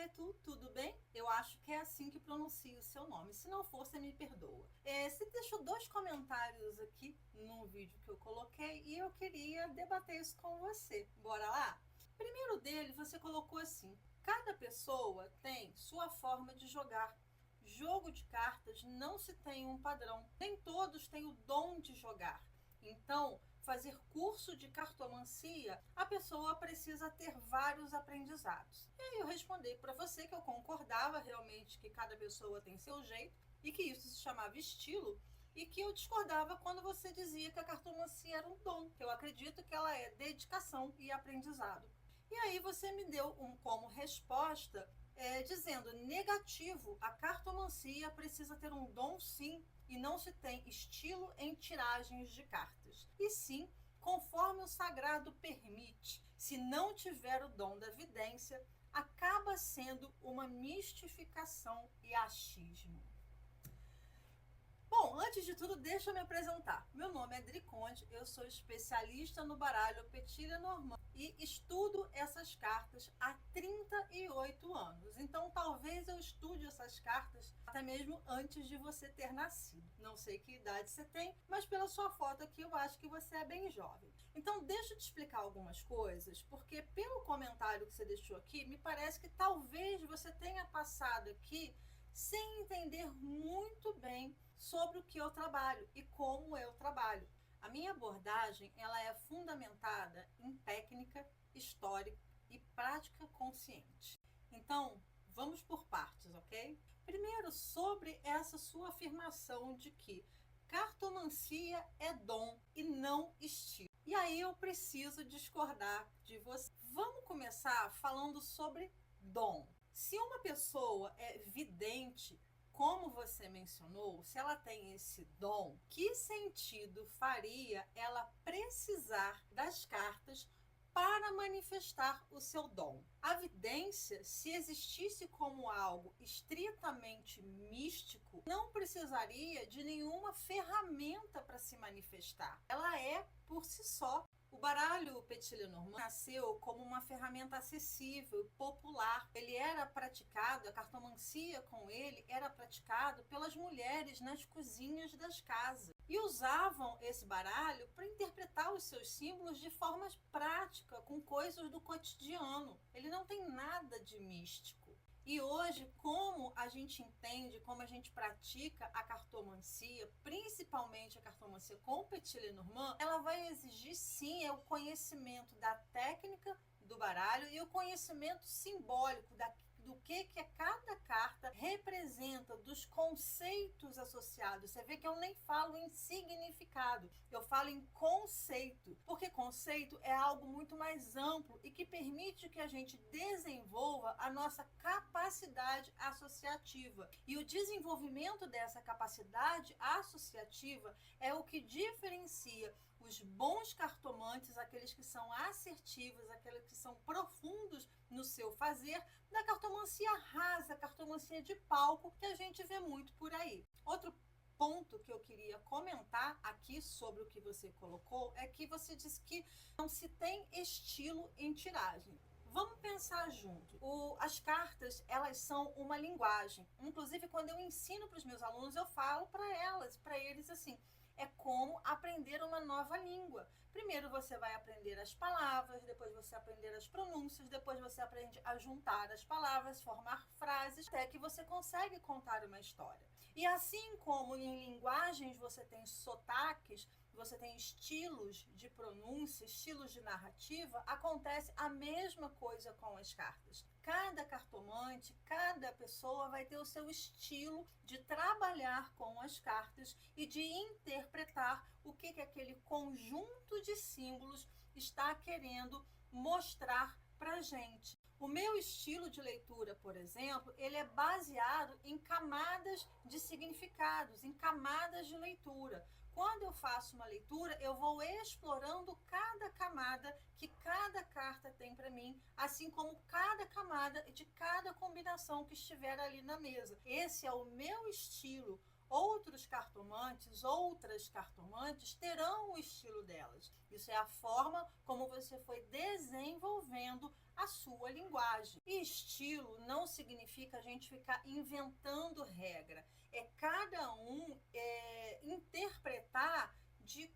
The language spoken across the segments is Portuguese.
Etu, tudo bem? Eu acho que é assim que pronuncia o seu nome. Se não for, você me perdoa. Você deixou 2 comentários aqui no vídeo que eu coloquei e eu queria debater isso com você. Bora lá? Primeiro dele, você colocou assim: cada pessoa tem sua forma de jogar. Jogo de cartas não se tem um padrão. Nem todos têm o dom de jogar. Então, fazer curso de cartomancia, a pessoa precisa ter vários aprendizados. E aí eu respondi para você que eu concordava realmente que cada pessoa tem seu jeito e que isso se chamava estilo, e que eu discordava quando você dizia que a cartomancia era um dom, que eu acredito que ela é dedicação e aprendizado. E aí você me deu como resposta dizendo negativo, a cartomancia precisa ter um dom sim, e não se tem estilo em tiragens de cartas. E sim, conforme o sagrado permite, se não tiver o dom da vidência, acaba sendo uma mistificação e achismo. Bom, antes de tudo, deixa eu me apresentar. Meu nome é Dri Conde, eu sou especialista no baralho Petit Lenormand e estudo essas cartas há 38 anos. Então, talvez eu estude essas cartas até mesmo antes de você ter nascido. Não sei que idade você tem, mas pela sua foto aqui eu acho que você é bem jovem. Então, deixa eu te explicar algumas coisas, porque pelo comentário que você deixou aqui, me parece que talvez você tenha passado aqui sem entender muito bem sobre o que eu trabalho e como eu trabalho. A minha abordagem ela é fundamentada em técnica, história e prática consciente. Então, vamos por partes, ok? Primeiro, sobre essa sua afirmação de que cartomancia é dom e não estilo. E aí eu preciso discordar de você. Vamos começar falando sobre dom. Se uma pessoa é vidente, como você mencionou, se ela tem esse dom, que sentido faria ela precisar das cartas para manifestar o seu dom? A vidência, se existisse como algo estritamente místico, não precisaria de nenhuma ferramenta para se manifestar. Ela é, por si só. O baralho Petit Lenormand nasceu como uma ferramenta acessível, popular. Ele era praticado, a cartomancia com ele era praticado pelas mulheres nas cozinhas das casas. E usavam esse baralho para interpretar os seus símbolos de forma prática, com coisas do cotidiano. Ele não tem nada de místico. E hoje, como a gente entende, como a gente pratica a cartomancia, principalmente a cartomancia com Petit Lenormand, ela vai exigir sim o conhecimento da técnica do baralho e o conhecimento simbólico do que cada carta representa, dos conceitos associados. Você vê que eu nem falo em significado, eu falo em conceito, porque conceito é algo muito mais amplo e que permite que a gente desenvolva a nossa capacidade associativa. E o desenvolvimento dessa capacidade associativa é o que diferencia os bons cartomantes, aqueles que são assertivos, aqueles que são profundos no seu fazer, da cartomancia rasa, cartomancia de palco, que a gente vê muito por aí. Outro ponto que eu queria comentar aqui sobre o que você colocou é que você disse que não se tem estilo em tiragem. Vamos pensar junto. As cartas, elas são uma linguagem. Inclusive, quando eu ensino para os meus alunos, eu falo para eles assim: é como aprender uma nova língua. Primeiro você vai aprender as palavras, depois você aprender as pronúncias, depois você aprende a juntar as palavras, formar frases, até que você consegue contar uma história. E assim como em linguagens você tem sotaques, você tem estilos de pronúncia, estilos de narrativa, acontece a mesma coisa com as cartas. Cada cartomante, cada pessoa vai ter o seu estilo de trabalhar com as cartas e de interpretar o que aquele conjunto de símbolos está querendo mostrar para gente. O meu estilo de leitura, por exemplo, ele é baseado em camadas de significados, em camadas de leitura. Quando eu faço uma leitura, eu vou explorando cada camada que cada carta tem para mim, assim como cada camada de cada combinação que estiver ali na mesa. Esse é o meu estilo. outros cartomantes, outras cartomantes terão o estilo delas. Isso é a forma como você foi desenvolvendo a sua linguagem. E estilo não significa a gente ficar inventando regra. É cada um interpretar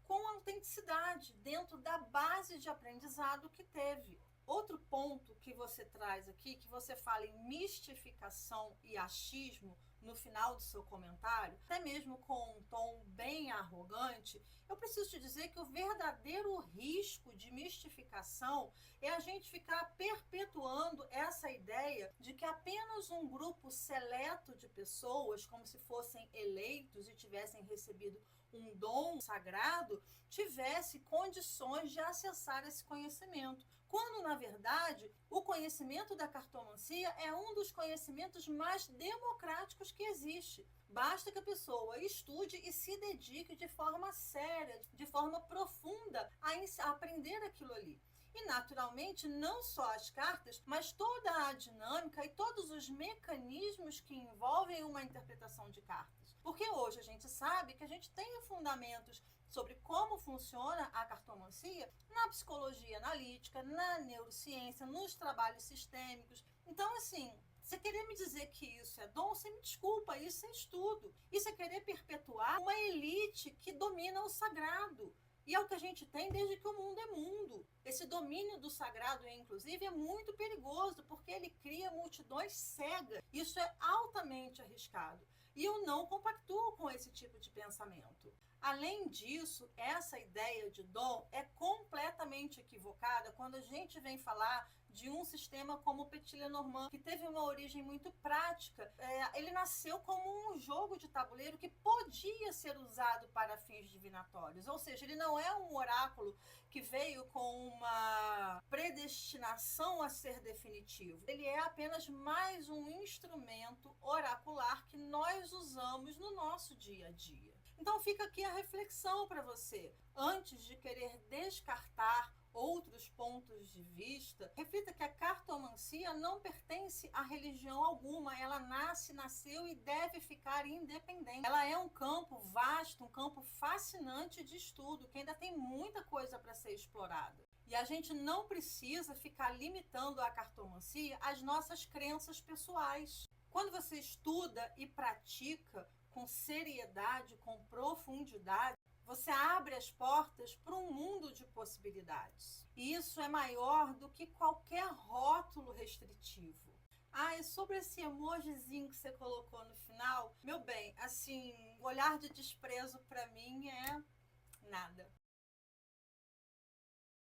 com autenticidade dentro da base de aprendizado que teve. Outro ponto que você traz aqui, que você fala em mistificação e achismo no final do seu comentário, até mesmo com um tom bem arrogante, eu preciso te dizer que o verdadeiro risco de mistificação é a gente ficar perpetuando essa ideia de que apenas um grupo seleto de pessoas, como se fossem eleitos e tivessem recebido um dom sagrado, tivesse condições de acessar esse conhecimento. Quando, na verdade, o conhecimento da cartomancia é um dos conhecimentos mais democráticos que existe. Basta que a pessoa estude e se dedique de forma séria, de forma profunda a aprender aquilo ali. E, naturalmente, não só as cartas, mas toda a dinâmica e todos os mecanismos que envolvem uma interpretação de cartas. Porque hoje a gente sabe que a gente tem fundamentos sobre como funciona a cartomancia na psicologia analítica, na neurociência, nos trabalhos sistêmicos. Então, assim, você querer me dizer que isso é dom, você me desculpa, isso é estudo. Isso é querer perpetuar uma elite que domina o sagrado. E é o que a gente tem desde que o mundo é mundo. Esse domínio do sagrado, inclusive, é muito perigoso, porque ele cria multidões cegas. Isso é altamente arriscado. E eu não compactuo com esse tipo de pensamento. Além disso, essa ideia de dom é completamente equivocada quando a gente vem falar de um sistema como o Petit Lenormand, que teve uma origem muito prática. Ele nasceu como um jogo de tabuleiro que podia ser usado para fins divinatórios, ou seja, ele não é um oráculo que veio com uma predestinação a ser definitivo. Ele é apenas mais um instrumento oracular que nós usamos no nosso dia a dia. Então fica aqui a reflexão para você. Antes de querer descartar outros pontos de vista, reflita que a cartomancia não pertence a religião alguma. Ela nasceu e deve ficar independente. Ela é um campo vasto, um campo fascinante de estudo, que ainda tem muita coisa para ser explorada. E a gente não precisa ficar limitando a cartomancia às nossas crenças pessoais. Quando você estuda e pratica com seriedade, com profundidade, você abre as portas para um mundo de possibilidades. E isso é maior do que qualquer rótulo restritivo. E sobre esse emojizinho que você colocou no final, meu bem, assim, olhar de desprezo para mim é nada.